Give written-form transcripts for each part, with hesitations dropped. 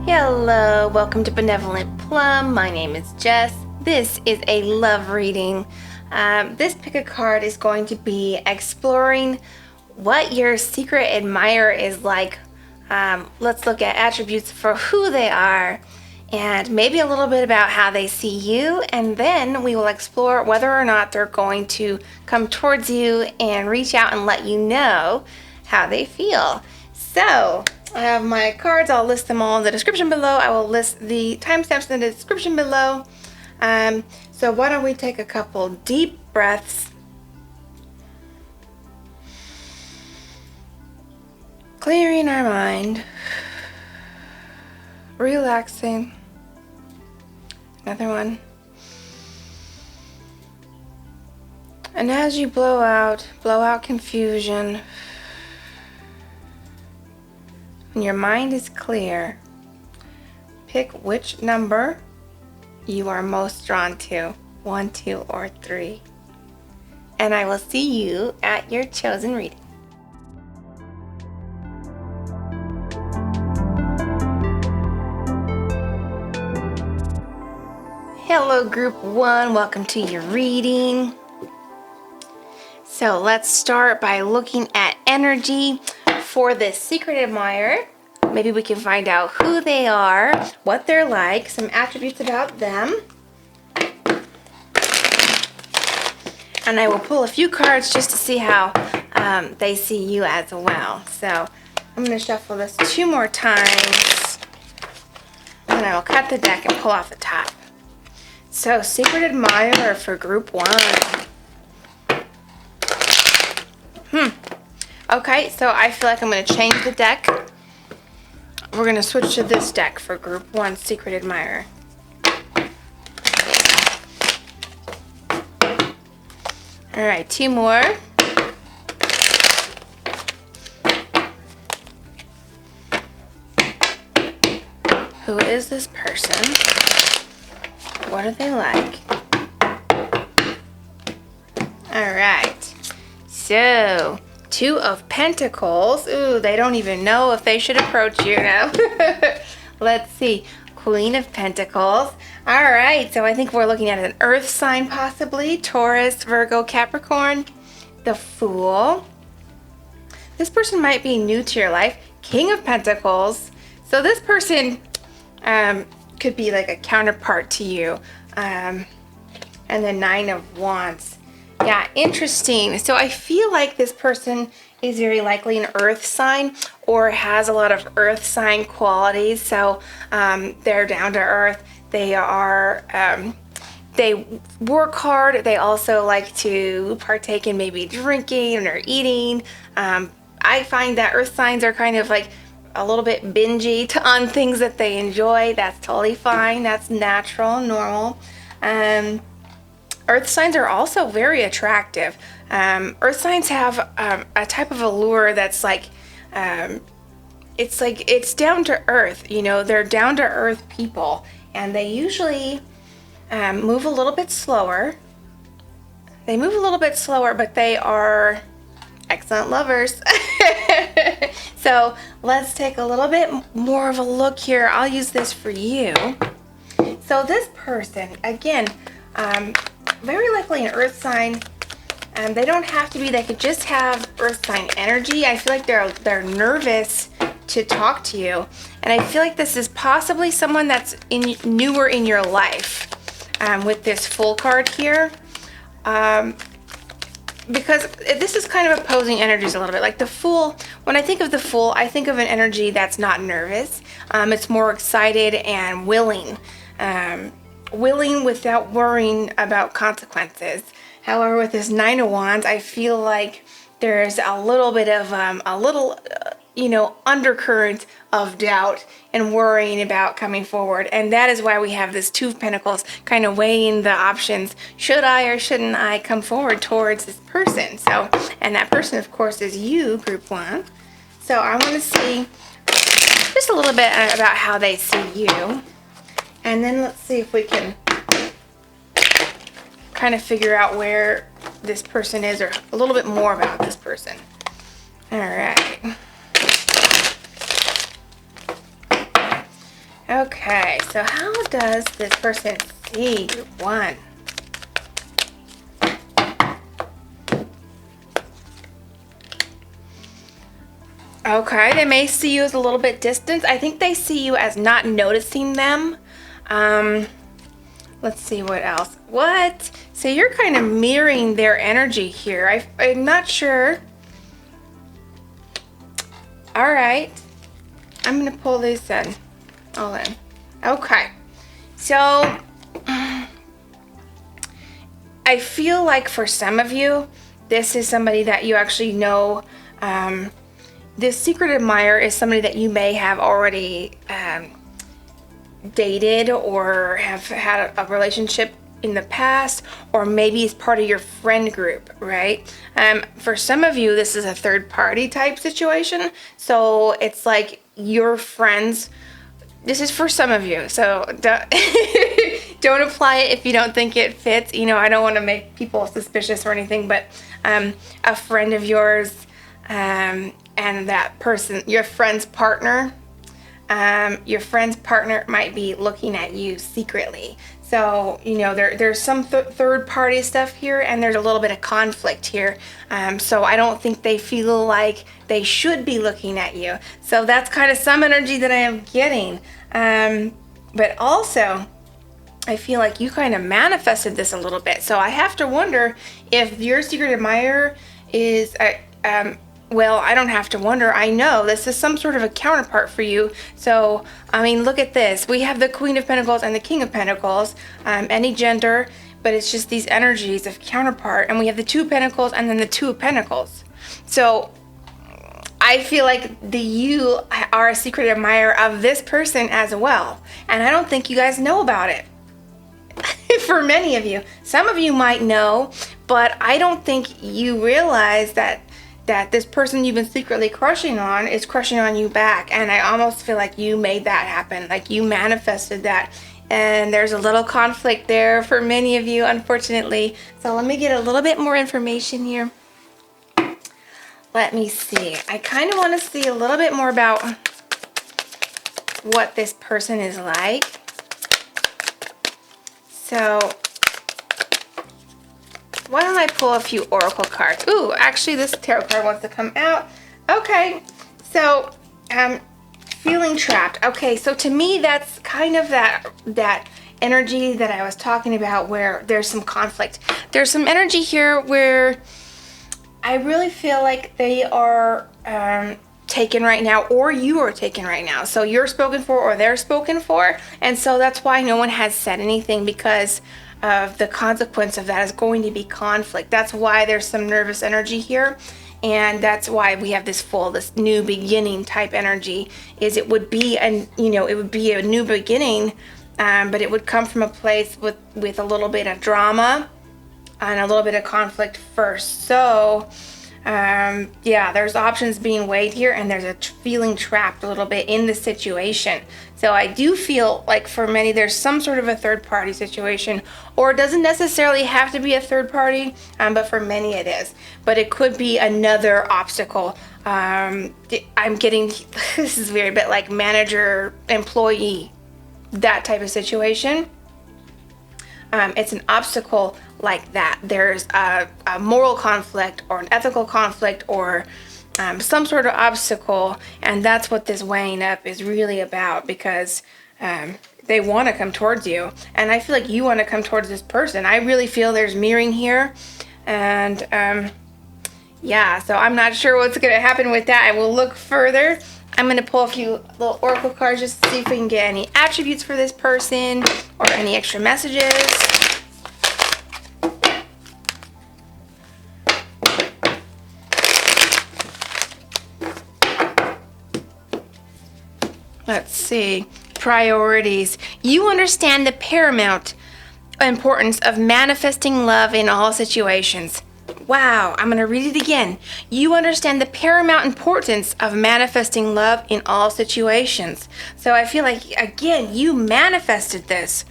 Hello, welcome to Benevolent Plum. My name is Jess. This is a love reading. This pick a card is going to be exploring what your secret admirer is like. Let's look at attributes for who they are and maybe a little bit about how they see you, and then we will explore whether or not they're going to come towards you and reach out and let you know how they feel. So I have my cards. I'll list them all in the description below. I will list the timestamps in the description below. So why don't we take a couple deep breaths. Clearing our mind. Relaxing. Another one. And as you blow out confusion. When your mind is clear, pick which number you are most drawn to, 1, 2, or 3. And I will see you at your chosen reading. Hello, Group 1. Welcome to your reading. So let's start by looking at energy for the secret admirer. Maybe we can find out who they are, what they're like, some attributes about them. And I will pull a few cards just to see how they see you as well. So I'm going to shuffle this 2 more times. And I will cut the deck and pull off the top. So secret admirer for Group 1. Okay, so I feel like I'm going to change the deck. We're going to switch to this deck for Group 1, Secret Admirer. Alright, 2 more. Who is this person? What are they like? Alright, so 2 of Pentacles. Ooh, they don't even know if they should approach you now. Let's see. Queen of Pentacles. All right, so I think we're looking at an earth sign possibly. Taurus, Virgo, Capricorn. The Fool. This person might be new to your life. King of Pentacles. So this person could be like a counterpart to you. And the 9 of Wands. Yeah, interesting. So I feel like this person is very likely an earth sign or has a lot of earth sign qualities. So they're down to earth. They are, they work hard. They also like to partake in maybe drinking or eating. I find that earth signs are kind of like a little bit bingey on things that they enjoy. That's totally fine. That's natural, normal. Earth signs are also very attractive. Earth signs have a type of allure that's like, it's down to earth, you know, they're down to earth people, and they usually move a little bit slower. They move a little bit slower, but they are excellent lovers. So let's take a little bit more of a look here. I'll use this for you. So this person, again, very likely an earth sign. They don't have to be. They could just have earth sign energy. I feel like they're nervous to talk to you, and I feel like this is possibly someone that's newer in your life. With this Fool card here, because this is kind of opposing energies a little bit. Like the Fool. When I think of the Fool, I think of an energy that's not nervous. It's more excited and willing. Willing without worrying about consequences. However, with this 9 of Wands, I feel like there's a little bit of undercurrent of doubt and worrying about coming forward, and that is why we have this 2 of Pentacles kind of weighing the options. Should I or shouldn't I come forward towards this person? So, and that person, of course, is you, Group 1. So I want to see just a little bit about how they see you. And then let's see if we can kind of figure out where this person is, or a little bit more about this person. All right. Okay, so how does this person see Group 1? Okay, they may see you as a little bit distant. I think they see you as not noticing them. Let's see what else. What? So you're kind of mirroring their energy here. I'm not sure. All right. I'm going to pull these in. All in. Okay. So I feel like for some of you, this is somebody that you actually know. This secret admirer is somebody that you may have already dated or have had a relationship in the past, or maybe it's part of your friend group, right? For some of you, this is a third party type situation. So it's like your friends. This is for some of you. So don't apply it if you don't think it fits. You know, I don't want to make people suspicious or anything, but a friend of yours, and that person, your friend's partner might be looking at you secretly. So, you know, there's some third party stuff here, and there's a little bit of conflict here. So I don't think they feel like they should be looking at you. So that's kind of some energy that I am getting. But also, I feel like you kind of manifested this a little bit. So I have to wonder if your secret admirer is well, I don't have to wonder. I know this is some sort of a counterpart for you. So, I mean, look at this. We have the Queen of Pentacles and the King of Pentacles, any gender, but it's just these energies of counterpart. And we have the Two of Pentacles and then the Two of Pentacles. So, I feel like you are a secret admirer of this person as well. And I don't think you guys know about it. For many of you. Some of you might know, but I don't think you realize that this person you've been secretly crushing on is crushing on you back. And I almost feel like you made that happen, like you manifested that. And there's a little conflict there for many of you, unfortunately. So let me get a little bit more information here. Let me see. I kind of want to see a little bit more about what this person is like. So why don't I pull a few oracle cards? Ooh, actually this tarot card wants to come out. Okay, so feeling trapped. Okay, so to me that's kind of that energy that I was talking about where there's some conflict. There's some energy here where I really feel like they are taken right now, or you are taken right now. So you're spoken for or they're spoken for, and so that's why no one has said anything, because of the consequence of that is going to be conflict. That's why there's some nervous energy here, and that's why we have this new beginning type energy. Is it would be it would be a new beginning, but it would come from a place with a little bit of drama and a little bit of conflict first. So yeah, there's options being weighed here, and there's a feeling trapped a little bit in the situation. So I do feel like for many there's some sort of a third party situation, or it doesn't necessarily have to be a third party, but for many it is. But it could be another obstacle. I'm getting, this is weird, but like manager, employee, that type of situation. It's an obstacle like that. There's a moral conflict or an ethical conflict or some sort of obstacle, and that's what this weighing up is really about, because they want to come towards you, and I feel like you want to come towards this person. I really feel there's mirroring here, and yeah, so I'm not sure what's going to happen with that. I will look further. I'm going to pull a few little oracle cards just to see if we can get any attributes for this person or any extra messages. Let's see. Priorities. You understand the paramount importance of manifesting love in all situations. Wow, I'm going to read it again. You understand the paramount importance of manifesting love in all situations. So I feel like, again, you manifested this.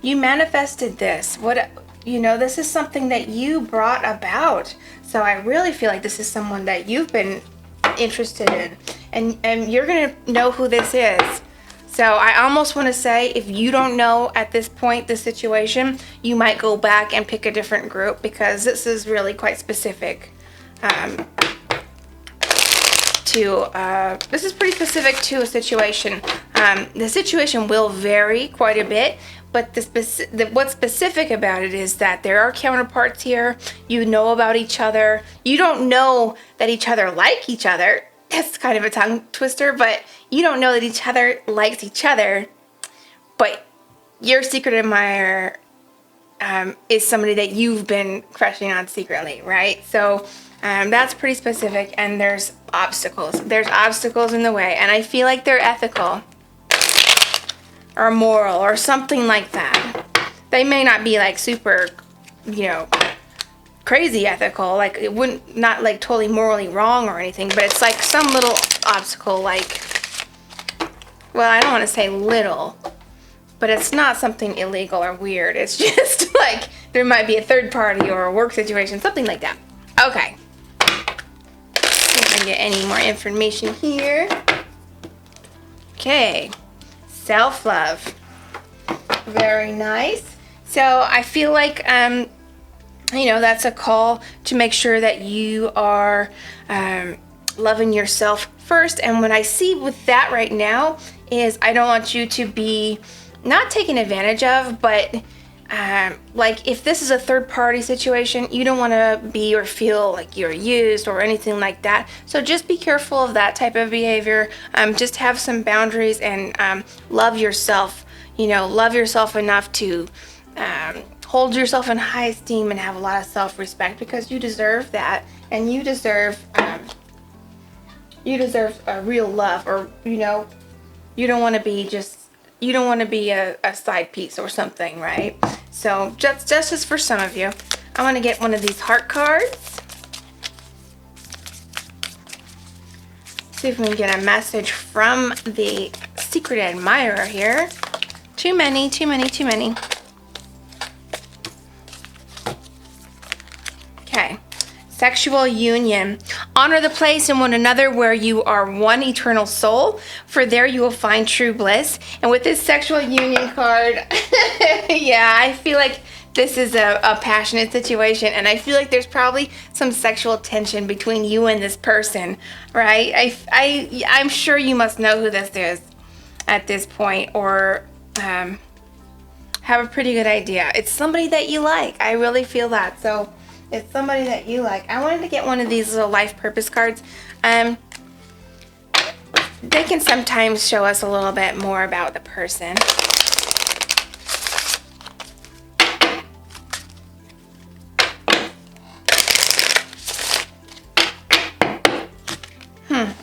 You manifested this. This is something that you brought about. So I really feel like this is someone that you've been interested in. And you're going to know who this is. So I almost want to say, if you don't know at this point the situation, you might go back and pick a different group, because this is really quite specific. This is pretty specific to a situation. The situation will vary quite a bit, but what's specific about it is that there are counterparts here. You know about each other. You don't know that each other like each other. That's kind of a tongue twister, but you don't know that each other likes each other. But your secret admirer is somebody that you've been crushing on secretly, right? So that's pretty specific, and there's obstacles. There's obstacles in the way, and I feel like they're ethical or moral or something like that. They may not be like super, crazy ethical, like it wouldn't, not like totally morally wrong or anything, but it's like some little obstacle, like, well, I don't want to say little, but it's not something illegal or weird. It's just like there might be a third party or a work situation, something like that. Okay. See if I can get any more information here. Okay. Self-love. Very nice. So I feel like, that's a call to make sure that you are loving yourself first. And what I see with that right now is I don't want you to be not taken advantage of, but like if this is a third party situation, you don't want to be or feel like you're used or anything like that. So just be careful of that type of behavior. Just have some boundaries and love yourself. Love yourself enough to hold yourself in high esteem and have a lot of self-respect, because you deserve that, and you deserve a real love, or you don't want to be a side piece or something, right? So just as for some of you, I want to get one of these heart cards. See if we can get a message from the secret admirer here. Too many. Okay. Sexual union. Honor the place in one another where you are one eternal soul, for there you will find true bliss. And with this sexual union card, yeah, I feel like this is a passionate situation, and I feel like there's probably some sexual tension between you and this person, right? I'm sure you must know who this is at this point, or have a pretty good idea. It's somebody that you like. I really feel that. So it's somebody that you like. I wanted to get one of these little life purpose cards. They can sometimes show us a little bit more about the person.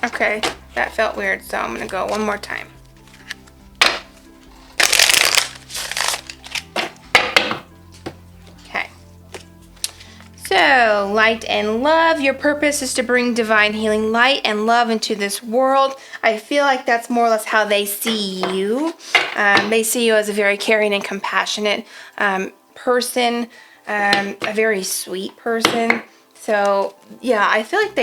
Okay, that felt weird, so I'm gonna go one more time. So, light and love. Your purpose is to bring divine healing light and love into this world. I feel like that's more or less how they see you. They see you as a very caring and compassionate person, a very sweet person. So, yeah, I feel like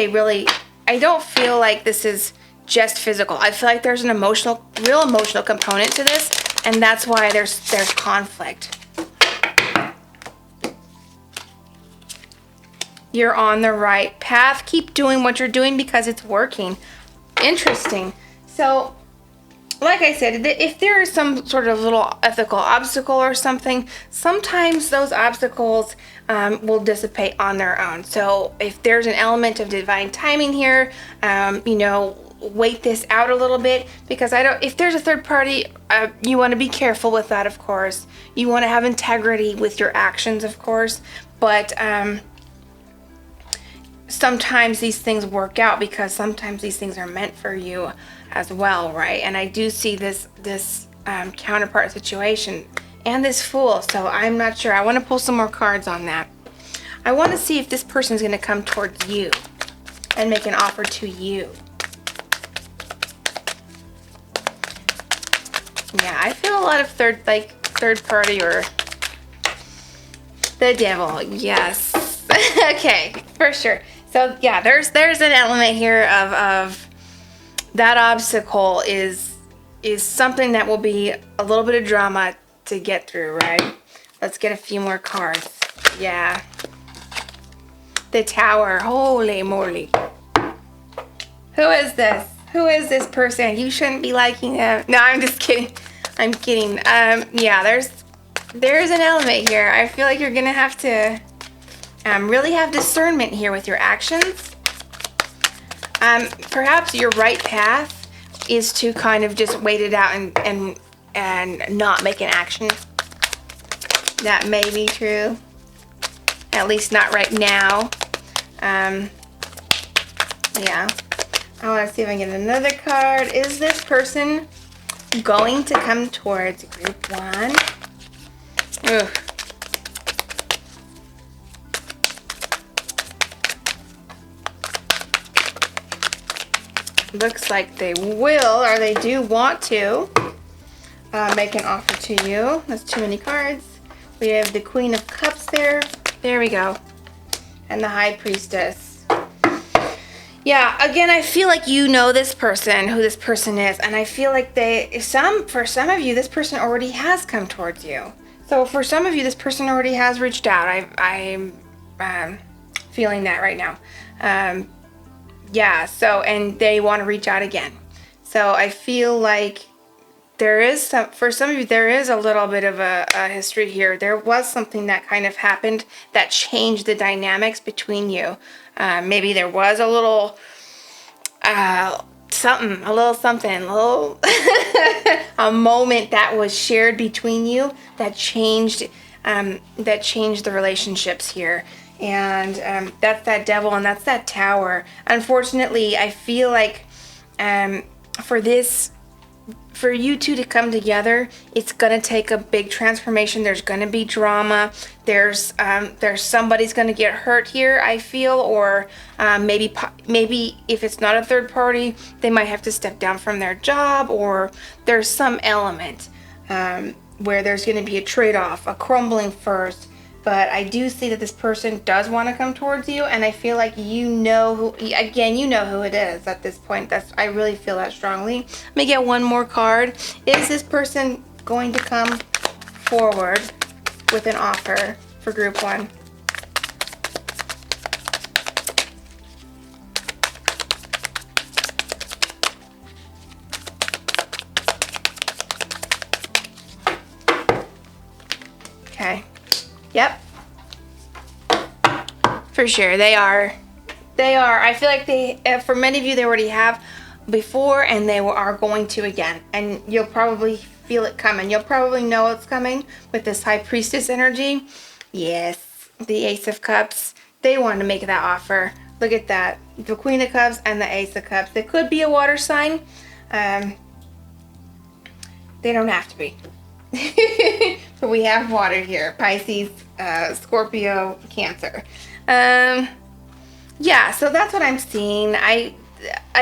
I don't feel like this is just physical. I feel like there's an real emotional component to this, and that's why there's conflict. You're on the right path. Keep doing what you're doing because it's working. Interesting. So, like I said, if there is some sort of little ethical obstacle or something, sometimes those obstacles will dissipate on their own. So, if there's an element of divine timing here, wait this out a little bit, because if there's a third party, you want to be careful with that, of course. You want to have integrity with your actions, of course, but sometimes these things work out, because sometimes these things are meant for you as well, right? And I do see this counterpart situation and this Fool, so I'm not sure. I want to pull some more cards on that. I want to see if this person is going to come towards you and make an offer to you. Yeah, I feel a lot of third party or the devil. Yes. Okay, for sure. So yeah, there's an element here of that obstacle is is something that will be a little bit of drama to get through, right? Let's get a few more cards. Yeah. The Tower. Holy moly. Who is this? Who is this person? You shouldn't be liking them. No, I'm just kidding. I'm kidding. Yeah, there's an element here. I feel like you're gonna have to really have discernment here with your actions. Perhaps your right path is to kind of just wait it out and not make an action. That may be true. At least not right now. Yeah. I want to see if I can get another card. Is this person going to come towards group 1? Ugh. Looks like they will, or they do want to make an offer to you. That's too many cards. We have the Queen of Cups there. There we go. And the High Priestess. Yeah, again, I feel like you know this person, who this person is, and I feel like for some of you, this person already has come towards you. So for some of you, this person already has reached out. I'm feeling that right now. Yeah, so, and they want to reach out again. So I feel like for some of you, there is a little bit of a history here. There was something that kind of happened that changed the dynamics between you. Maybe there was a little something, a moment that was shared between you that changed the relationships here. And that's that Devil, and that's that Tower. Unfortunately, I feel like for you two to come together, it's gonna take a big transformation. There's gonna be drama. There's somebody's gonna get hurt here, I feel, or maybe if it's not a third party, they might have to step down from their job, or there's some element where there's gonna be a trade-off, a crumbling first. But I do see that this person does want to come towards you, and I feel like you know who it is at this point. I really feel that strongly. Let me get one more card. Is this person going to come forward with an offer for group 1? Okay. Yep. For sure, they are. I feel like for many of you, they already have before, and they are going to again. And you'll probably feel it coming. You'll probably know it's coming with this High Priestess energy. Yes, the Ace of Cups. They want to make that offer. Look at that. The Queen of Cups and the Ace of Cups. It could be a water sign. They don't have to be. But we have water here. Pisces, Scorpio, Cancer. Yeah, so that's what I'm seeing. I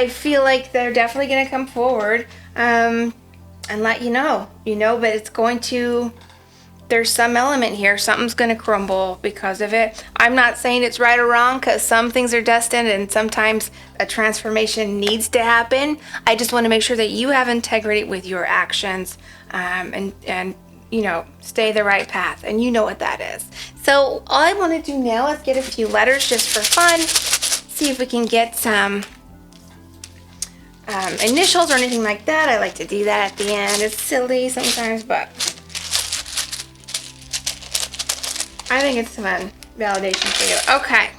feel like they're definitely going to come forward and let you know. But it's going to... There's some element here. Something's going to crumble because of it. I'm not saying it's right or wrong, because some things are destined and sometimes a transformation needs to happen. I just want to make sure that you have integrity with your actions and stay the right path. And you know what that is. So all I want to do now is get a few letters just for fun. See if we can get some initials or anything like that. I like to do that at the end. It's silly sometimes, but I think it's fun validation for you. Okay.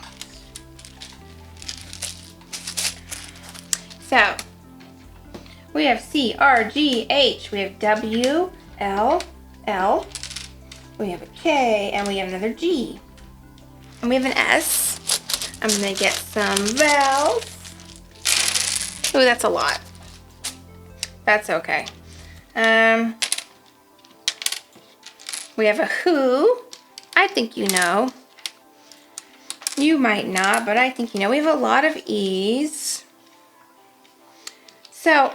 So we have C, R, G, H. We have W, L, L. We have a K, and we have another G. And we have an S. I'm going to get some vowels. Ooh, that's a lot. That's okay. We have a who. I think you know. You might not, but I think you know. We have a lot of E's. So,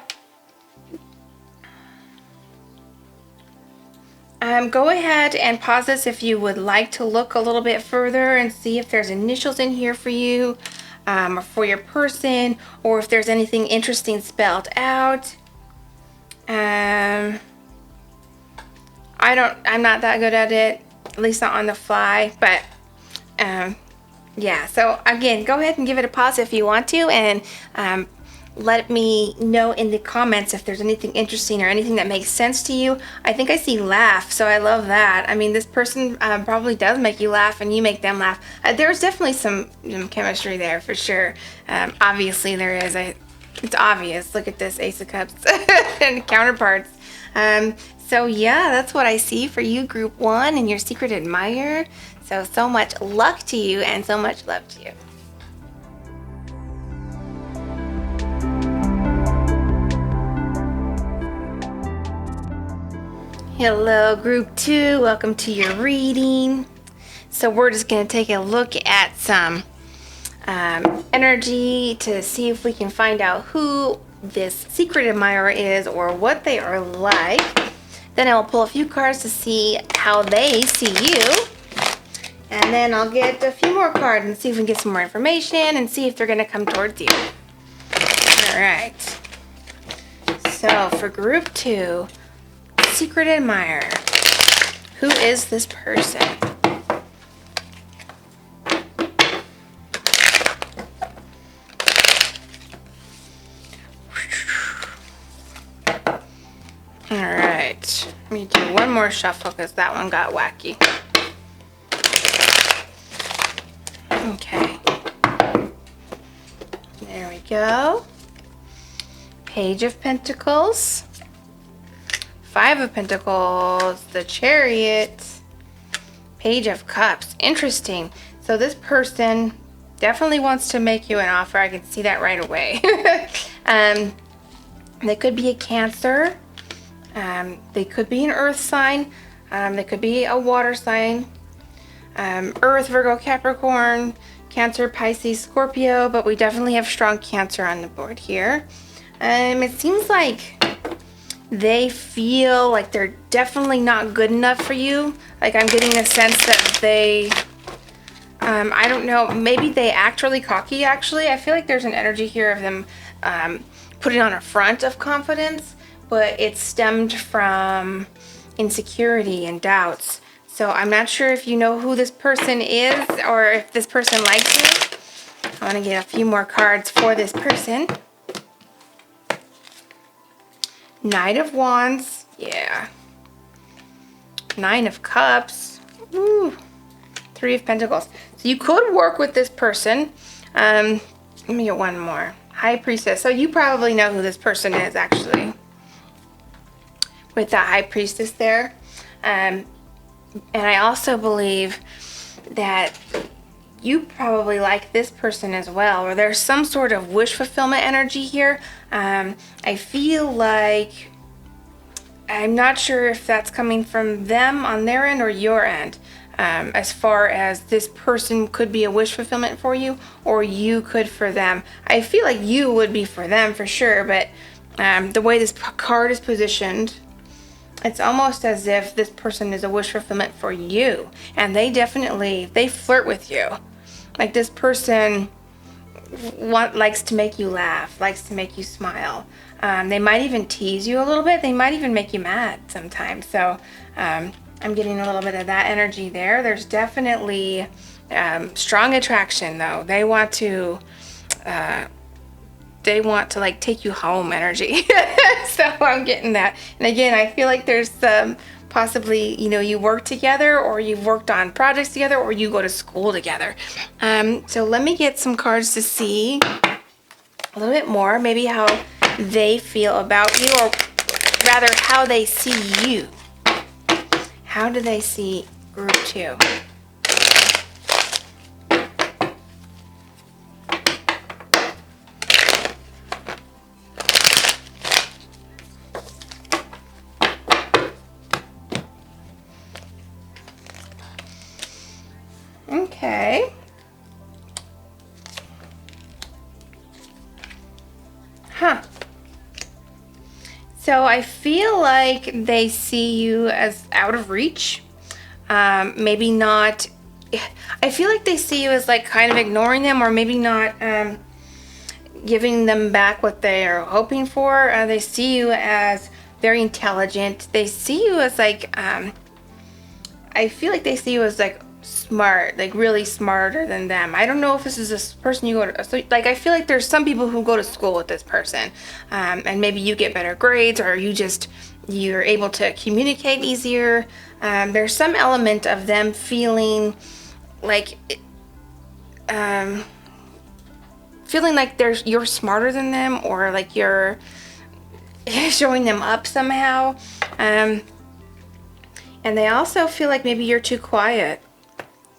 go ahead and pause this if you would like to look a little bit further and see if there's initials in here for you, or for your person, or if there's anything interesting spelled out. I'm not that good at it, at least not on the fly, but yeah. So again, go ahead and give it a pause if you want to, and let me know in the comments if there's anything interesting or anything that makes sense to you. I think I see laugh, so I love that. I mean, this person probably does make you laugh and you make them laugh. There's definitely some chemistry there for sure. Obviously there is. It's obvious. Look at this Ace of Cups and counterparts. So yeah, that's what I see for you, Group 1, and your secret admirer. So much luck to you and so much love to you. Hello, Group 2. Welcome to your reading. So we're just going to take a look at some energy to see if we can find out who this secret admirer is or what they are like. Then I will pull a few cards to see how they see you. And then I'll get a few more cards and see if we can get some more information and see if they're going to come towards you. All right. So for Group 2, secret admirer. Who is this person? All right. Let me do one more shuffle because that one got wacky. Okay. There we go. Page of Pentacles. 5 of Pentacles, the Chariot, Page of Cups. Interesting. So this person definitely wants to make you an offer. I can see that right away. They could be a Cancer. They could be an Earth sign. They could be a water sign. Earth, Virgo, Capricorn, Cancer, Pisces, Scorpio. But we definitely have strong Cancer on the board here. It seems like they feel like they're definitely not good enough for you. Like I'm getting a sense that they, I don't know, maybe they act really cocky actually. I feel like there's an energy here of them putting on a front of confidence, but it stemmed from insecurity and doubts. So I'm not sure if you know who this person is or if this person likes you. I want to get a few more cards for this person. Knight of Wands, yeah. 9 of Cups, ooh. 3 of Pentacles. So you could work with this person. Let me get one more. High Priestess. So you probably know who this person is actually. With that High Priestess there. And I also believe that you probably like this person as well, or there's some sort of wish fulfillment energy here. I feel like, I'm not sure if that's coming from them on their end or your end, as far as this person could be a wish fulfillment for you, or you could for them. I feel like you would be for them for sure, but the way this card is positioned, it's almost as if this person is a wish fulfillment for you, and they flirt with you. Like this person likes to make you laugh, likes to make you smile. They might even tease you a little bit. They might even make you mad sometimes. So I'm getting a little bit of that energy there. There's definitely strong attraction though. They want to like take you home energy. So I'm getting that. And again, I feel like there's possibly, you work together, or you've worked on projects together, or you go to school together. So let me get some cards to see a little bit more, maybe how they feel about you, or rather how they see you. How do they see Group 2? Okay. Huh. So I feel like they see you as out of reach. Maybe not. I feel like they see you as like kind of ignoring them, or maybe not giving them back what they are hoping for. They see you as very intelligent. They see you as like, I feel like they see you as like smart, like really smarter than them. I don't know if this is a person you go to, so like I feel like there's some people who go to school with this person, and maybe you get better grades, or you're able to communicate easier. There's some element of them feeling like you're smarter than them, or like you're showing them up somehow. And they also feel like maybe you're too quiet,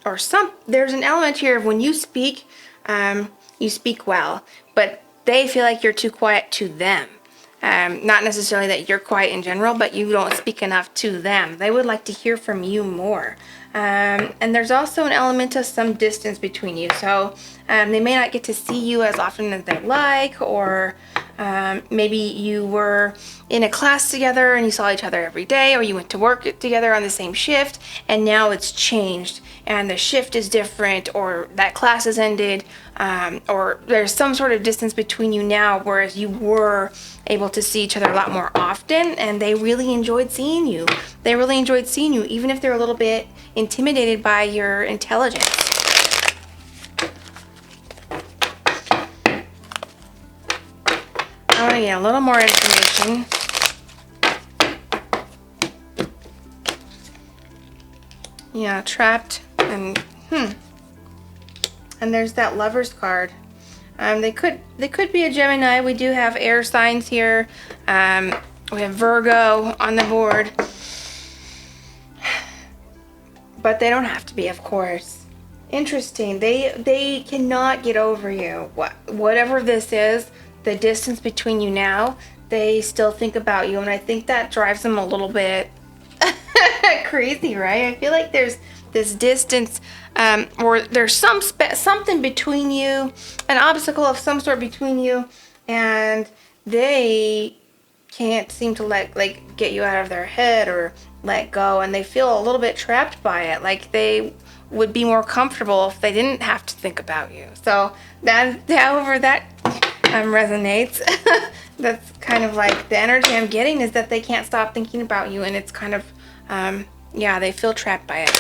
or there's an element here of when you speak well, but they feel like you're too quiet to them. Not necessarily that you're quiet in general, but you don't speak enough to them. They would like to hear from you more. And there's also an element of some distance between you. So they may not get to see you as often as they like, or maybe you were in a class together and you saw each other every day, or you went to work together on the same shift, and now it's changed and the shift is different, or that class has ended, or there's some sort of distance between you now, whereas you were able to see each other a lot more often, and they really enjoyed seeing you. They really enjoyed seeing you, even if they're a little bit intimidated by your intelligence. I want to get a little more information. Yeah, trapped, and and there's that Lover's card. They could be a Gemini. We do have air signs here. We have Virgo on the board, but they don't have to be, of course. Interesting. They cannot get over you. Whatever this is, the distance between you now, they still think about you, and I think that drives them a little bit crazy, right? I feel like there's this distance, or there's something between you, an obstacle of some sort between you, and they can't seem to get you out of their head or let go, and they feel a little bit trapped by it. Like they would be more comfortable if they didn't have to think about you. So however that resonates, that's kind of like the energy I'm getting, is that they can't stop thinking about you, and it's kind of yeah, they feel trapped by it.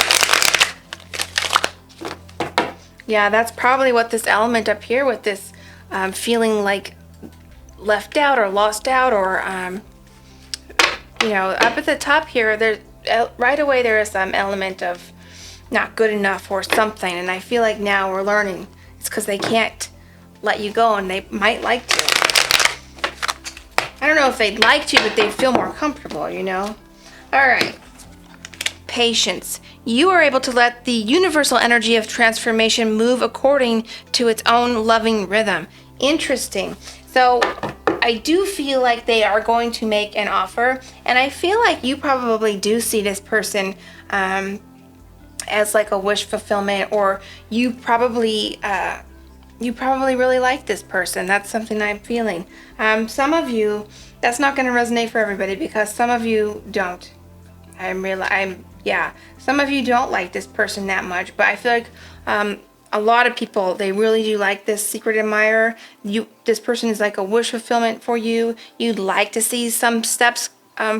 Yeah, that's probably what this element up here with this feeling like left out or lost out, or up at the top here, there's right away there is some element of not good enough or something, and I feel like now we're learning it's because they can't let you go, and they might like to. I don't know if they'd like to, but they feel more comfortable, you know? All right. Patience. You are able to let the universal energy of transformation move according to its own loving rhythm. Interesting. So I do feel like they are going to make an offer, and I feel like you probably do see this person as like a wish fulfillment, or you probably really like this person. That's something I'm feeling. Some of you, that's not going to resonate for everybody, because some of you don't. Some of you don't like this person that much, but I feel like a lot of people, they really do like this secret admirer. This person is like a wish fulfillment for you. You'd like to see some steps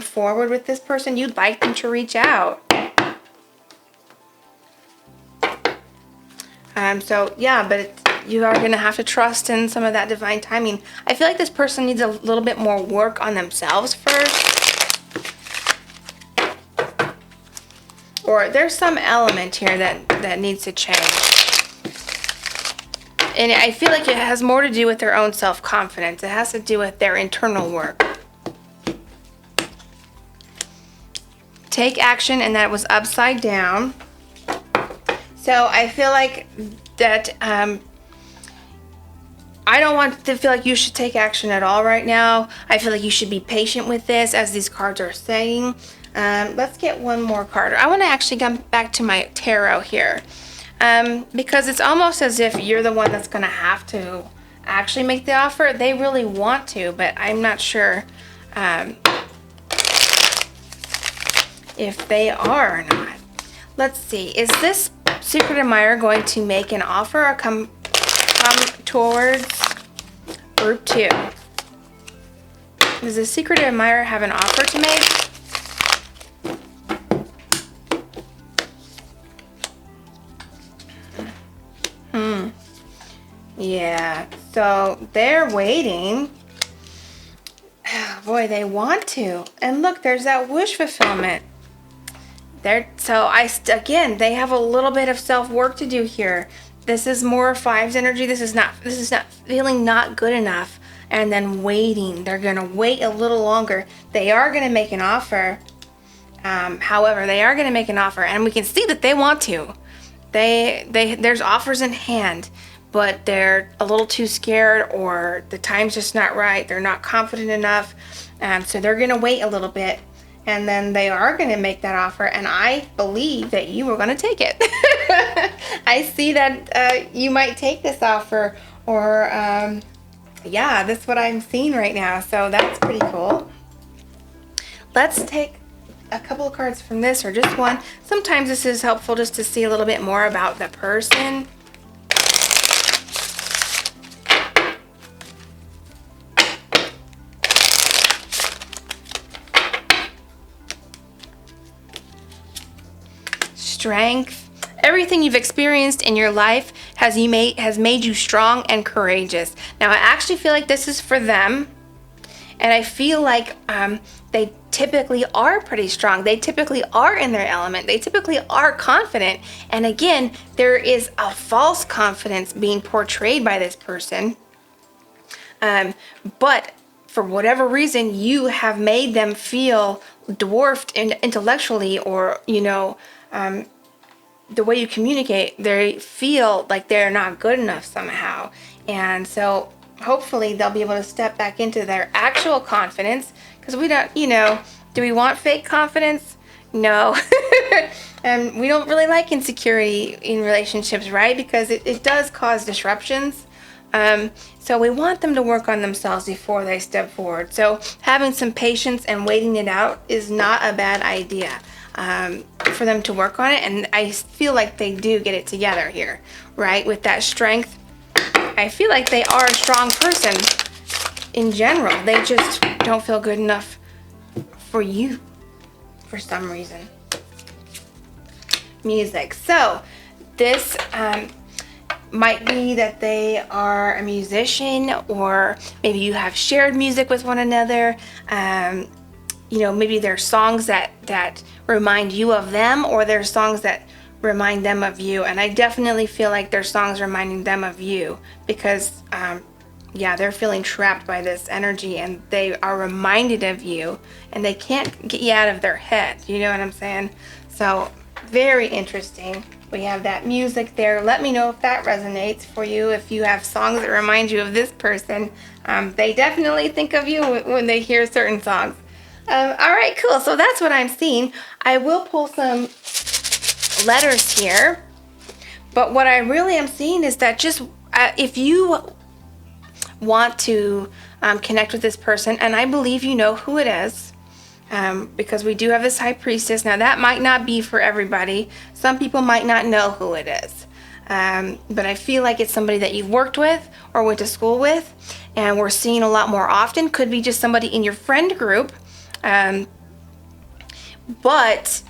forward with this person. You'd like them to reach out. You are going to have to trust in some of that divine timing. I feel like this person needs a little bit more work on themselves first. Or there's some element here that needs to change. And I feel like it has more to do with their own self-confidence. It has to do with their internal work. Take action, and that was upside down. So I feel like that I don't want to feel like you should take action at all right now. I feel like you should be patient with this, as these cards are saying. Let's get one more card. I want to actually come back to my tarot here, because it's almost as if you're the one that's going to have to actually make the offer. They really want to, but I'm not sure if they are or not. Let's see. Is this secret admirer going to make an offer or come towards group 2? Does the secret admirer have an offer to make? Yeah, so they're waiting. Oh, boy, they want to. And look, there's that wish fulfillment. Again, they have a little bit of self-work to do here. This is more fives energy. This is not feeling not good enough. And then waiting. They're going to wait a little longer. They are going to make an offer. However, they are going to make an offer, and we can see that they want to. There's offers in hand, but they're a little too scared, or the time's just not right. They're not confident enough, so they're going to wait a little bit, and then they are going to make that offer. And I believe that you are going to take it. I see that you might take this offer, or yeah, that's what I'm seeing right now. So that's pretty cool. Let's take a couple of cards from this, or just one. Sometimes this is helpful just to see a little bit more about the person. Strength. Everything you've experienced in your life has made you strong and courageous. Now, I actually feel like this is for them, and I feel like they typically are pretty strong. They typically are in their element. They typically are confident. And again, there is a false confidence being portrayed by this person. But for whatever reason, you have made them feel dwarfed intellectually, or, the way you communicate, they feel like they're not good enough somehow. And so hopefully they'll be able to step back into their actual confidence, because we don't, do we want fake confidence? No. And we don't really like insecurity in relationships, right? Because it does cause disruptions. So we want them to work on themselves before they step forward. So having some patience and waiting it out is not a bad idea for them to work on it. And I feel like they do get it together here, right? With that strength, I feel like they are a strong person in general. They just don't feel good enough for you for some reason. Music. So this might be that they are a musician, or maybe you have shared music with one another. Maybe there's songs that remind you of them, or there's songs that remind them of you. And I definitely feel like there's songs reminding them of you, because they're feeling trapped by this energy, and they are reminded of you, and they can't get you out of their head. You know what I'm saying? So very interesting. We have that music there. Let me know if that resonates for you. If you have songs that remind you of this person, they definitely think of you when they hear certain songs. All right, cool. So that's what I'm seeing. I will pull some letters here, but what I really am seeing is that just if you want to connect with this person, and I believe you know who it is, because we do have this high priestess. Now that might not be for everybody. Some people might not know who it is, but I feel like it's somebody that you've worked with or went to school with, and we're seeing a lot more often. Could be just somebody in your friend group, but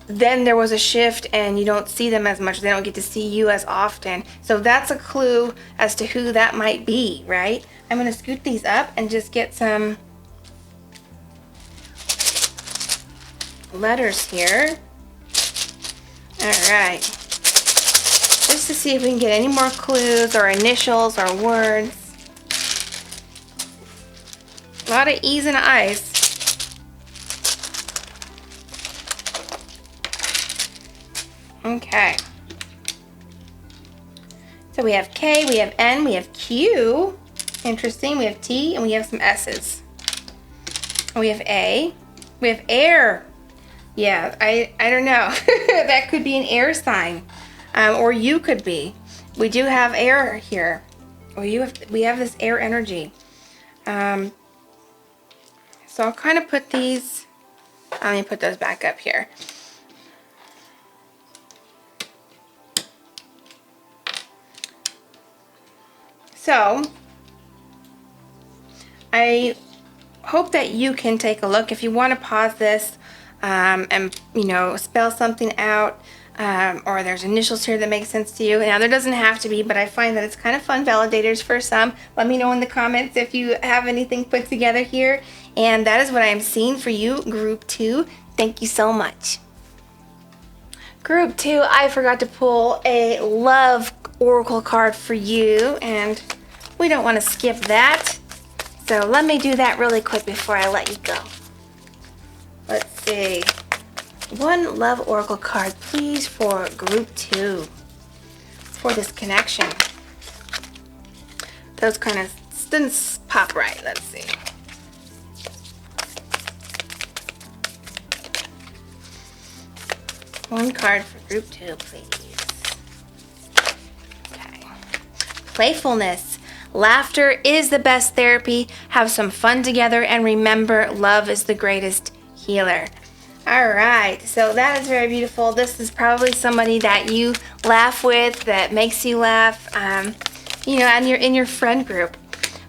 then there was a shift and you don't see them as much. They don't get to see you as often. So that's a clue as to who that might be, right? I'm going to scoot these up and just get some letters here. All right. Just to see if we can get any more clues or initials or words. A lot of E's and I's. Okay. So we have K, we have N, we have Q. Interesting. We have T, and we have some S's. We have A. We have air. Yeah, I don't know. That could be an air sign. Or you could be. We do have air here. Or we have this air energy. So I'll kind of put these, let me put those back up here. So I hope that you can take a look. If you want to pause this and, you know, spell something out, or there's initials here that make sense to you. Now, there doesn't have to be, but I find that it's kind of fun validators for some. Let me know in the comments if you have anything put together here. And that is what I am seeing for you, Group 2. Thank you so much. Group 2, I forgot to pull a love oracle card for you, and we don't want to skip that. So let me do that really quick before I let you go. Let's see. One love oracle card, please, for Group 2. For this connection. Those kind of didn't pop right. Let's see. One card for Group 2, please. Okay. Playfulness. Laughter is the best therapy. Have some fun together, and remember, love is the greatest healer. All right, so that is very beautiful. This is probably somebody that you laugh with, that makes you laugh, you know, and you're in your friend group.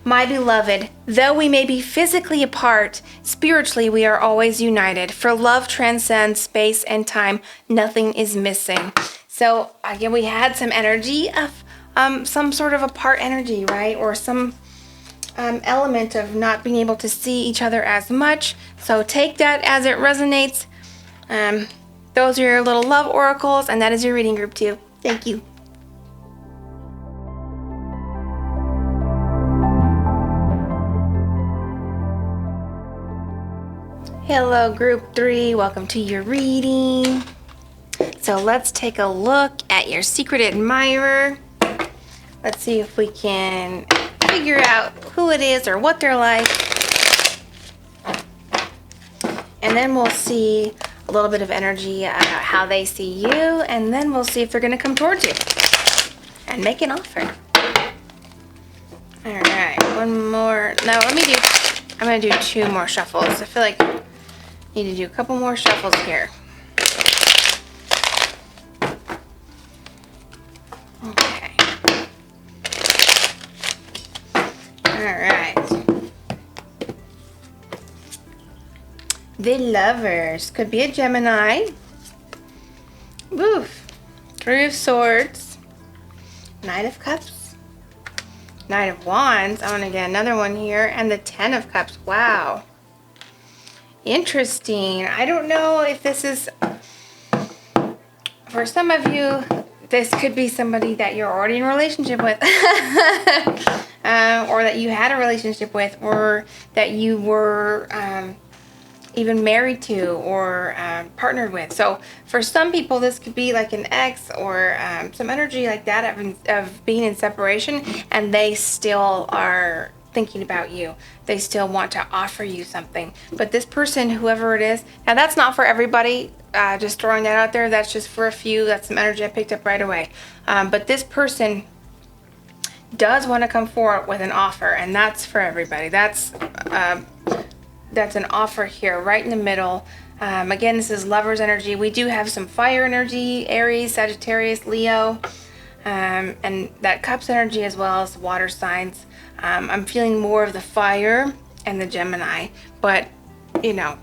My beloved, though we may be physically apart, spiritually we are always united. For love transcends space and time. Nothing is missing. So again, we had some energy of some sort of apart energy, right? Or some element of not being able to see each other as much. So take that as it resonates. Those are your little love oracles, and that is your reading, Group 2. Thank you. Hello, Group 3. Welcome to your reading. So let's take a look at your secret admirer. Let's see if we can figure out who it is or what they're like. And then we'll see a little bit of energy about how they see you. And then we'll see if they're going to come towards you and make an offer. All right, one more. No, I'm going to do 2 more shuffles. I feel like I need to do a couple more shuffles here. Okay. All right. The Lovers. Could be a Gemini. Oof. 3 of Swords. Knight of Cups. Knight of Wands. I want to get another one here. And the 10 of Cups. Wow. Interesting. I don't know if this is... For some of you, this could be somebody that you're already in a relationship with. Or that you had a relationship with. Or that you were... even married to or partnered with. So for some people, this could be like an ex or some energy like that of being in separation, and they still are thinking about you. They still want to offer you something. But this person, whoever it is, now that's not for everybody, just throwing that out there. That's just for a few. That's some energy I picked up right away. But this person does want to come forward with an offer, and that's for everybody. That's an offer here right in the middle. Again, this is Lover's energy. We do have some fire energy, Aries, Sagittarius, Leo, and that Cups energy as well as water signs. I'm feeling more of the fire and the Gemini, but you know,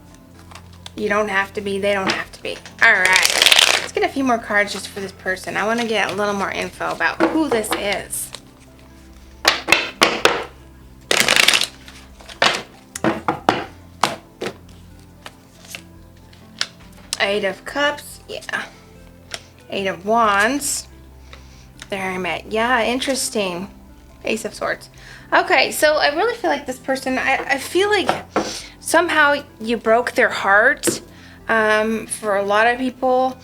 you don't have to be, they don't have to be. All right, let's get a few more cards just for this person. I want to get a little more info about who this is. Eight of Cups, yeah. 8 of Wands. There I'm at. Yeah, interesting. Ace of Swords. Okay, so I really feel like this person, I feel like somehow you broke their heart. For a lot of people,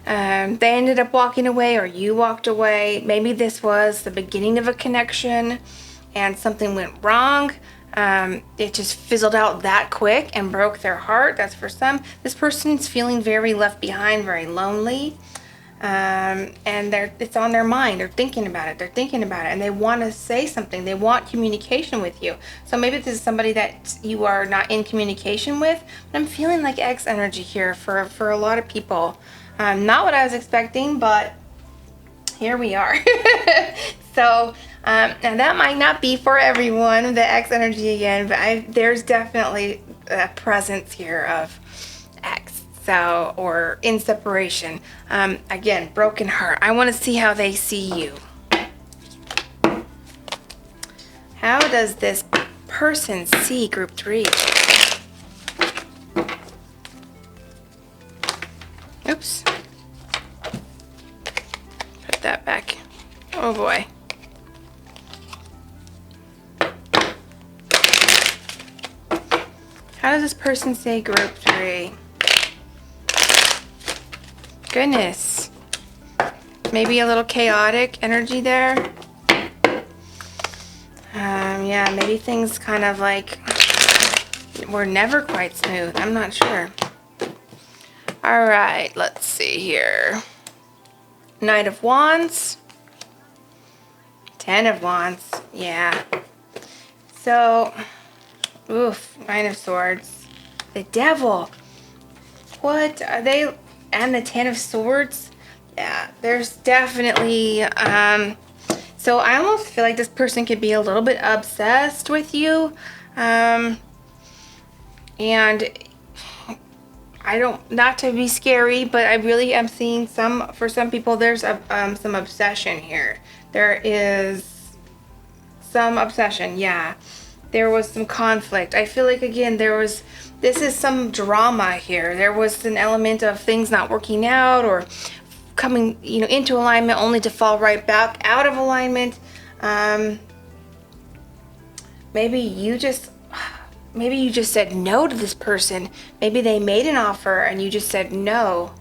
they ended up walking away, or you walked away. Maybe this was the beginning of a connection and something went wrong. It just fizzled out that quick and broke their heart. That's for some. This person's feeling very left behind, very lonely. And it's on their mind. They're thinking about it. And they want to say something. They want communication with you. So maybe this is somebody that you are not in communication with. But I'm feeling like X energy here for a lot of people. Not what I was expecting, but here we are. So Now that might not be for everyone, the X energy again, but there's definitely a presence here of X, so, or in separation. Again, broken heart. I want to see how they see you. How does this person see group 3? Oops. Put that back. Oh boy. How does this person say group 3? Goodness. Maybe a little chaotic energy there. Yeah, maybe things kind of like were never quite smooth. I'm not sure. All right, let's see here. Knight of Wands. 10 of Wands. Yeah. So, oof, Nine of Swords. The Devil. What are they? And the 10 of Swords. Yeah, there's definitely so I almost feel like this person could be a little bit obsessed with you. And I don't, not to be scary, but I really am seeing for some people, there's some obsession here. There is some obsession, yeah. There was some conflict. I feel like, again, this is some drama here. There was an element of things not working out or coming, into alignment only to fall right back out of alignment. Maybe you just said no to this person. Maybe they made an offer and you just said no.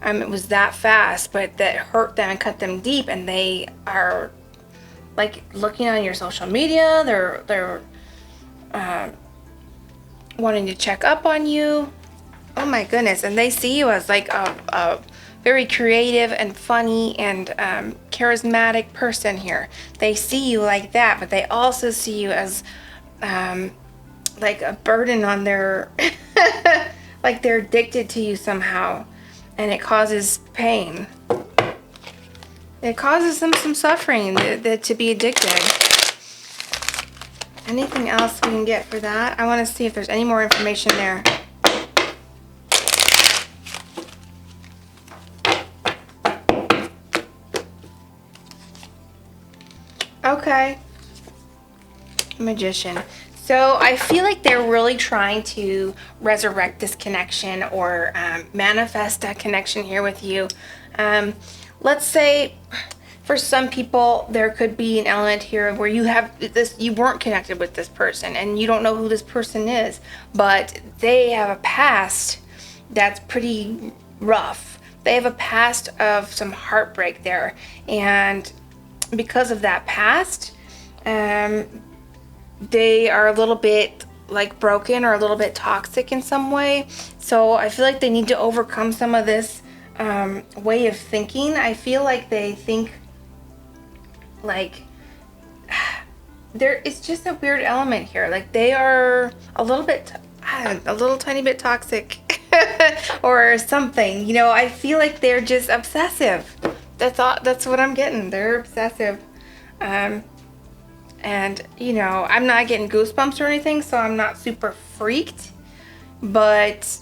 It was that fast, but that hurt them and cut them deep, and they are like looking on your social media. They're wanting to check up on you. Oh my goodness. And they see you as like a very creative and funny and charismatic person here. They see you like that, but they also see you as like a burden on their like they're addicted to you somehow, and it causes pain. It causes them some suffering to be addicted. Anything else we can get for that? I want to see if there's any more information there. Okay. Magician. So I feel like they're really trying to resurrect this connection or manifest that connection here with you. Let's say for some people there could be an element here where you weren't connected with this person and you don't know who this person is, but they have a past that's pretty rough. They have a past of some heartbreak there, and because of that past, they are a little bit like broken or a little bit toxic in some way. So I feel like they need to overcome some of this way of thinking. I feel like they think like it's just a weird element here. Like they are a little tiny bit toxic or something. I feel like they're just obsessive. That's what I'm getting. They're obsessive. And I'm not getting goosebumps or anything, so I'm not super freaked, but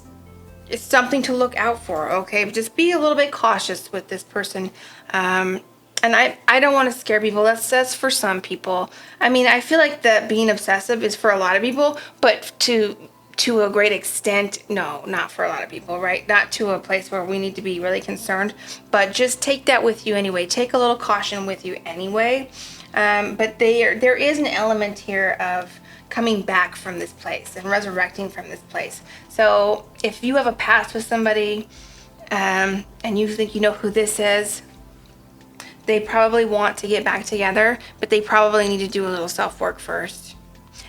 it's something to look out for, okay? Just be a little bit cautious with this person. And I don't want to scare people. That's for some people. I mean, I feel like that being obsessive is for a lot of people, but to a great extent, no, not for a lot of people, right? Not to a place where we need to be really concerned, but just take that with you anyway. Take a little caution with you anyway. But there is an element here of coming back from this place and resurrecting from this place. So if you have a past with somebody and you think you know who this is, they probably want to get back together, but they probably need to do a little self-work first.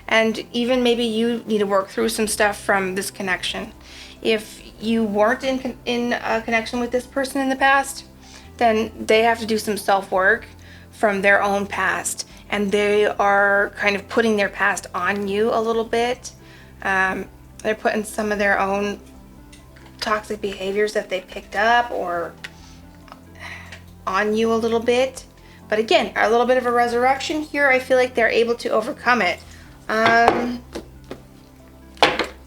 And even maybe you need to work through some stuff from this connection. If you weren't in a connection with this person in the past, then they have to do some self-work from their own past, and they are kind of putting their past on you a little bit. They're putting some of their own toxic behaviors that they picked up or on you a little bit, But again, a little bit of a resurrection here. I feel like they're able to overcome it.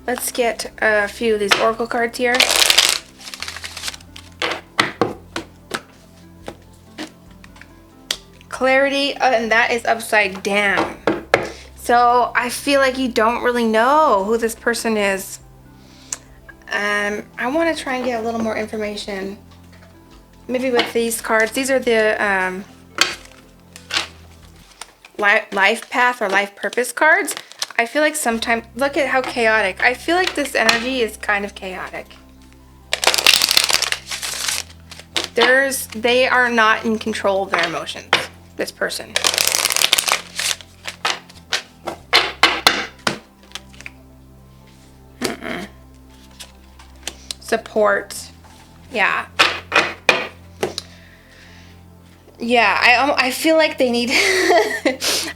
Let's get a few of these oracle cards here. Clarity, and that is upside down. So I feel like you don't really know who this person is. I want to try and get a little more information. Maybe with these cards. These are the life path or life purpose cards. I feel like sometimes, look at how chaotic. I feel like this energy is kind of chaotic. They are not in control of their emotions, this person. Support. Yeah. Yeah, I feel like they need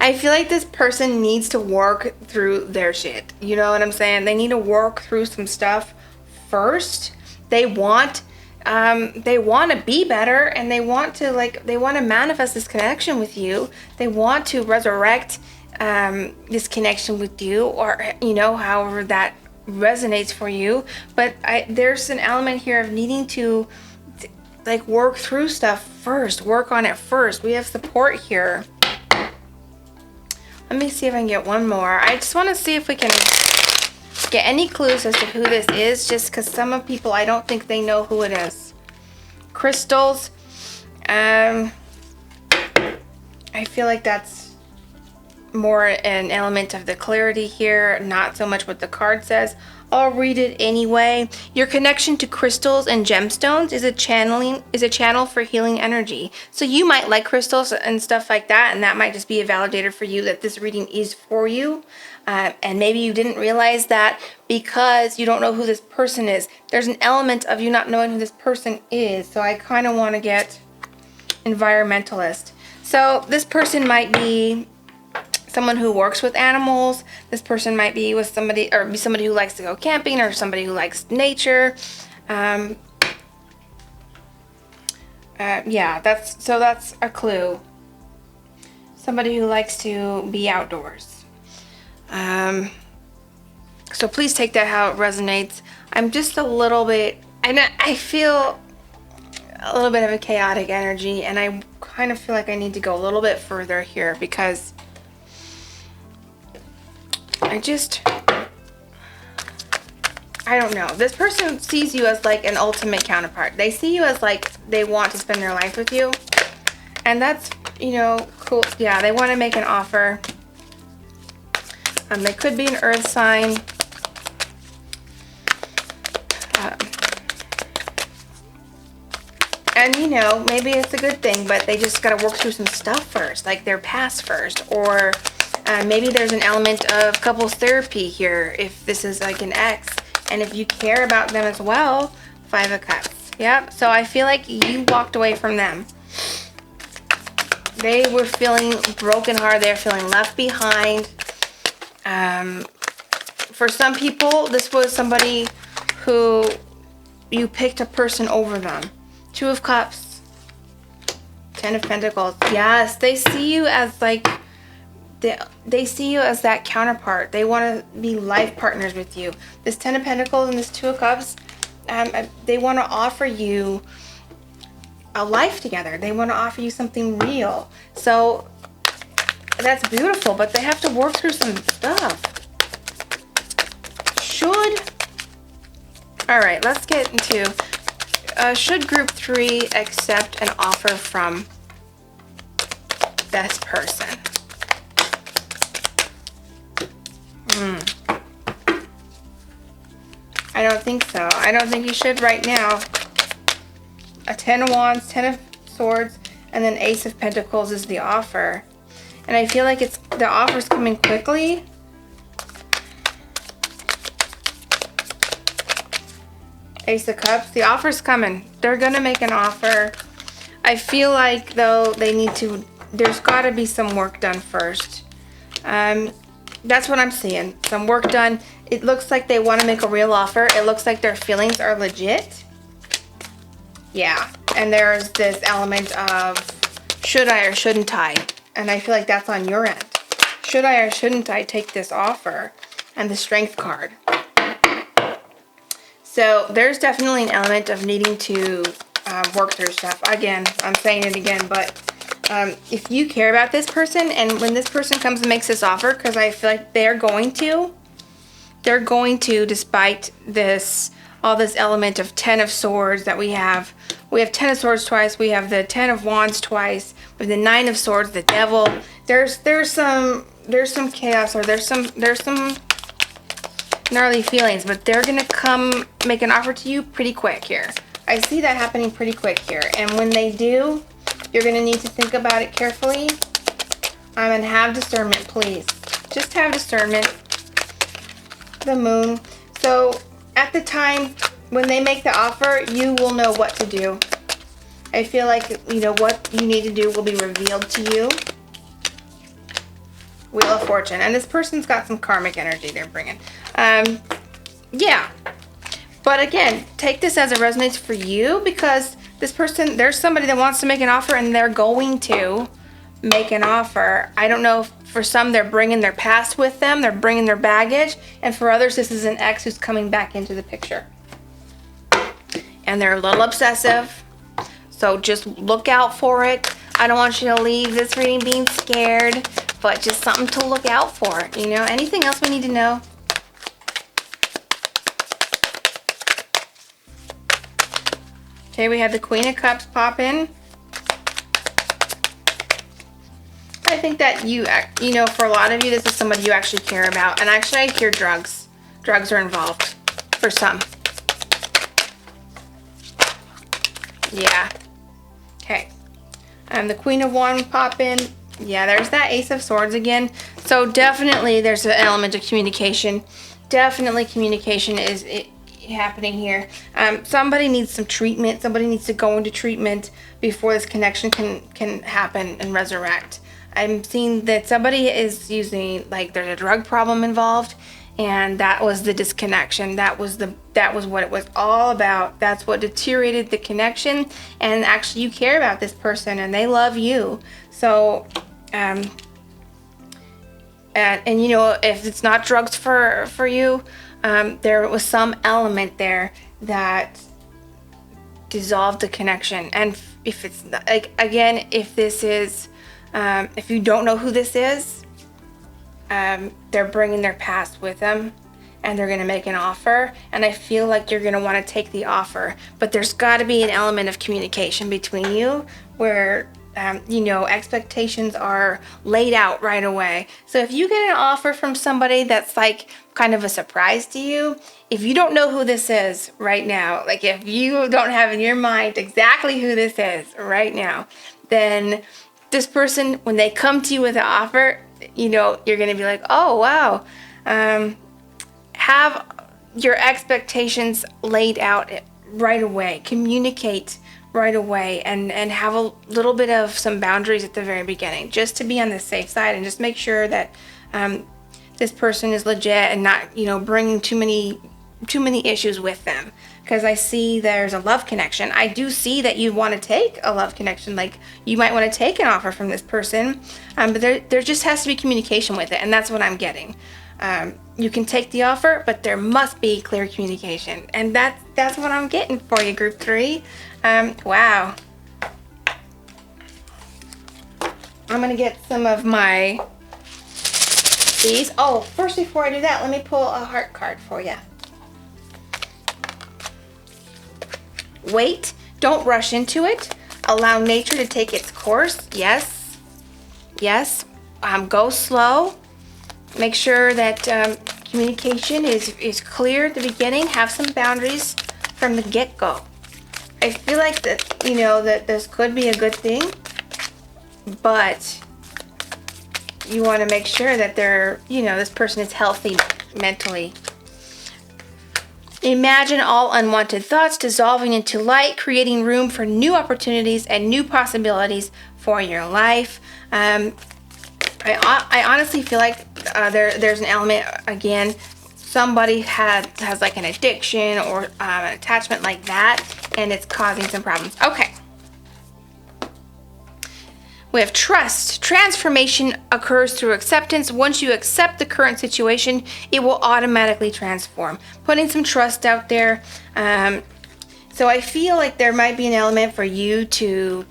I feel like this person needs to work through their shit. You know what I'm saying? They need to work through some stuff first. They want to be better, and they want to manifest this connection with you. They want to resurrect this connection with you, or however that resonates for you. But there's an element here of needing to work through stuff first, work on it first. We have support here. Let me see if I can get one more. I just want to see if we can get any clues as to who this is, just because some of people, I don't think they know who it is. Crystals. I feel like that's more an element of the clarity here, not so much what the card says. I'll read it anyway. Your connection to crystals and gemstones is a channel for healing energy. So you might like crystals and stuff like that, and that might just be a validator for you that this reading is for you. And maybe you didn't realize that because you don't know who this person is. There's an element of you not knowing who this person is. So I kind of want to get environmentalist. So this person might be someone who works with animals. This person might be with somebody who likes to go camping, or somebody who likes nature. Yeah, that's a clue. Somebody who likes to be outdoors. So please take that how it resonates. I'm just a little bit, and I feel a little bit of a chaotic energy, and I kind of feel like I need to go a little bit further here, because I don't know. This person sees you as like an ultimate counterpart. They see you as like they want to spend their life with you. And that's, cool. Yeah, they want to make an offer. They could be an earth sign. And maybe it's a good thing, but they just got to work through some stuff first, like their past first, or maybe there's an element of couples therapy here if this is like an ex, and if you care about them as well. 5 of Cups. Yep. So I feel like you walked away from them. They were feeling broken heart. They're feeling left behind. For some people, this was somebody who you picked a person over them. 2 of Cups. 10 of Pentacles. Yes, they see you as like, they see you as that counterpart. They want to be life partners with you. This 10 of Pentacles and this 2 of Cups, they want to offer you a life together. They want to offer you something real. So that's beautiful, but they have to work through some stuff. All right, let's get into, should group 3 accept an offer from this person? I don't think so. I don't think you should right now. A 10 of Wands, 10 of Swords, and then Ace of Pentacles is the offer. And I feel like the offer's coming quickly. Ace of Cups. The offer's coming. They're going to make an offer. I feel like, though, there's got to be some work done first. That's what I'm seeing. Some work done. It looks like they want to make a real offer. It looks like their feelings are legit. Yeah. And there's this element of should I or shouldn't I? And I feel like that's on your end. Should I or shouldn't I take this offer? And the strength card. So there's definitely an element of needing to work through stuff. Again, I'm saying it again, but if you care about this person, and when this person comes and makes this offer, because I feel like they're going to, despite this, all this element of 10 of Swords that we have. We have 10 of Swords twice. We have the 10 of Wands twice. We have the 9 of Swords, the Devil. There's some chaos, or there's some gnarly feelings, but they're gonna come make an offer to you pretty quick here. I see that happening pretty quick here, and when they do, you're gonna need to think about it carefully. And have discernment, please. Just have discernment. The Moon. So at the time when they make the offer, you will know what to do. I feel like, you know, what you need to do will be revealed to you. Wheel of Fortune. And this person's got some karmic energy they're bringing. Yeah. But again, take this as it resonates for you, because this person, there's somebody that wants to make an offer, and they're going to make an offer. I don't know if for some they're bringing their past with them, they're bringing their baggage, and for others this is an ex who's coming back into the picture. And they're a little obsessive, so just look out for it. I don't want you to leave this reading being scared, but just something to look out for, you know. Anything else we need to know? Okay, we have the Queen of Cups pop in. I think that you know, for a lot of you, this is somebody you actually care about. And actually, I hear drugs. Drugs are involved for some. Yeah. Okay. The Queen of Wands pop in. Yeah, there's that Ace of Swords again. So definitely there's an element of communication. Definitely communication is happening here. Somebody needs some treatment. Somebody needs to go into treatment before this connection can happen and resurrect. I'm seeing that somebody is using, like, there's a drug problem involved, and that was the disconnection. That was what it was all about. That's what deteriorated the connection. And actually, you care about this person, and they love you. So, and you know, if it's not drugs for you, there was some element there that dissolved the connection. And if it's not, like, again, if this is, if you don't know who this is, they're bringing their past with them, and they're going to make an offer, and I feel like you're going to want to take the offer, but there's got to be an element of communication between you where, you know, expectations are laid out right away. So if you get an offer from somebody that's like kind of a surprise to you, if you don't know who this is right now, like if you don't have in your mind exactly who this is right now, then this person, when they come to you with an offer, you know, you're going to be like, oh, wow. Have your expectations laid out right away. Communicate right away, and have a little bit of some boundaries at the very beginning, just to be on the safe side, and just make sure that this person is legit and not, you know, bringing too many issues with them. Because I see there's a love connection. I do see that you want to take a love connection. Like, you might want to take an offer from this person, but there just has to be communication with it, and that's what I'm getting. You can take the offer, but there must be clear communication, and that's what I'm getting for you, Group 3. Wow. I'm gonna get some of my these. Oh, first, before I do that, let me pull a heart card for you. Wait, don't rush into it. Allow nature to take its course. Yes. Yes. Go slow. Make sure that communication is clear at the beginning. Have some boundaries from the get-go. I feel like that, you know, that this could be a good thing, but you want to make sure that they're, you know, this person is healthy mentally. Imagine all unwanted thoughts dissolving into light, creating room for new opportunities and new possibilities for your life. I honestly feel like there's an element, again, somebody has like an addiction or an attachment like that, and it's causing some problems. Okay. We have trust. Transformation occurs through acceptance. Once you accept the current situation, it will automatically transform. Putting some trust out there. So I feel like there might be an element for you to,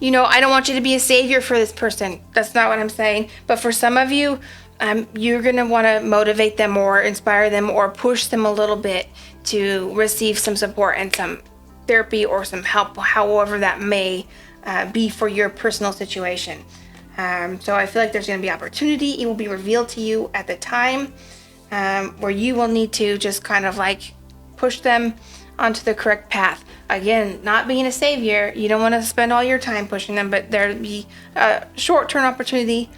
I don't want you to be a savior for this person. That's not what I'm saying. But for some of you, you're going to want to motivate them or inspire them or push them a little bit to receive some support and some therapy or some help, however that may be for your personal situation. So I feel like there's going to be opportunity. It will be revealed to you at the time where you will need to just kind of like push them onto the correct path. Again, not being a savior, you don't want to spend all your time pushing them, but there'll be a short-term opportunity.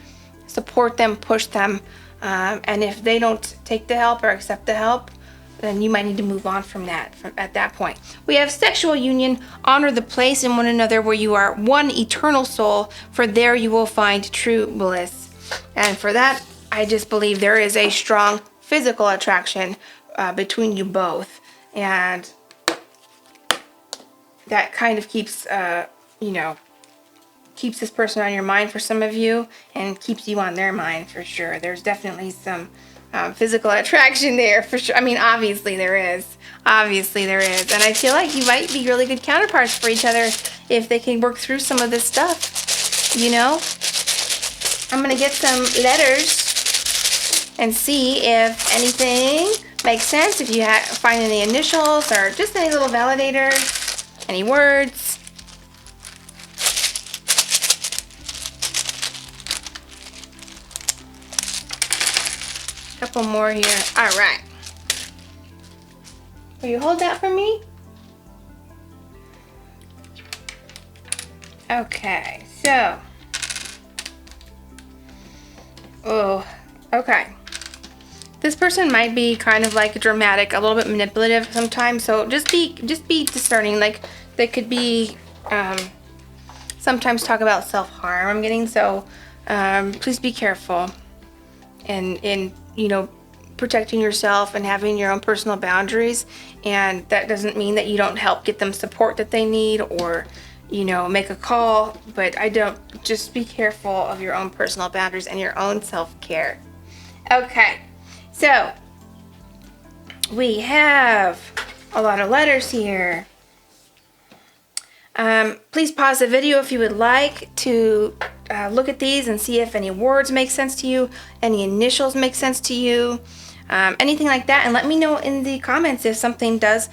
Support them, push them, and if they don't take the help or accept the help, then you might need to move on from that at that point. We have sexual union. Honor the place in one another where you are one eternal soul, for there you will find true bliss. And for that, I just believe there is a strong physical attraction between you both, and that kind of keeps keeps this person on your mind for some of you and keeps you on their mind for sure. There's definitely some physical attraction there for sure. I mean, obviously there is. Obviously there is. And I feel like you might be really good counterparts for each other if they can work through some of this stuff, I'm going to get some letters and see if anything makes sense, if you find any initials or just any little validators, any words. Couple more here. All right. Will you hold that for me? Okay, so. Oh, okay. This person might be kind of like dramatic, a little bit manipulative sometimes. So just be discerning. Like they could be sometimes talk about self-harm. I'm getting so. Please be careful. And protecting yourself and having your own personal boundaries. And that doesn't mean that you don't help get them support that they need or, make a call. But just be careful of your own personal boundaries and your own self-care. Okay, so we have a lot of letters here. Please pause the video if you would like to look at these and see if any words make sense to you, any initials make sense to you, anything like that, and let me know in the comments if something does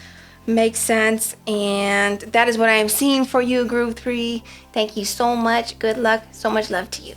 make sense. And that is what I am seeing for you, Group 3. Thank you so much. Good luck. So much love to you.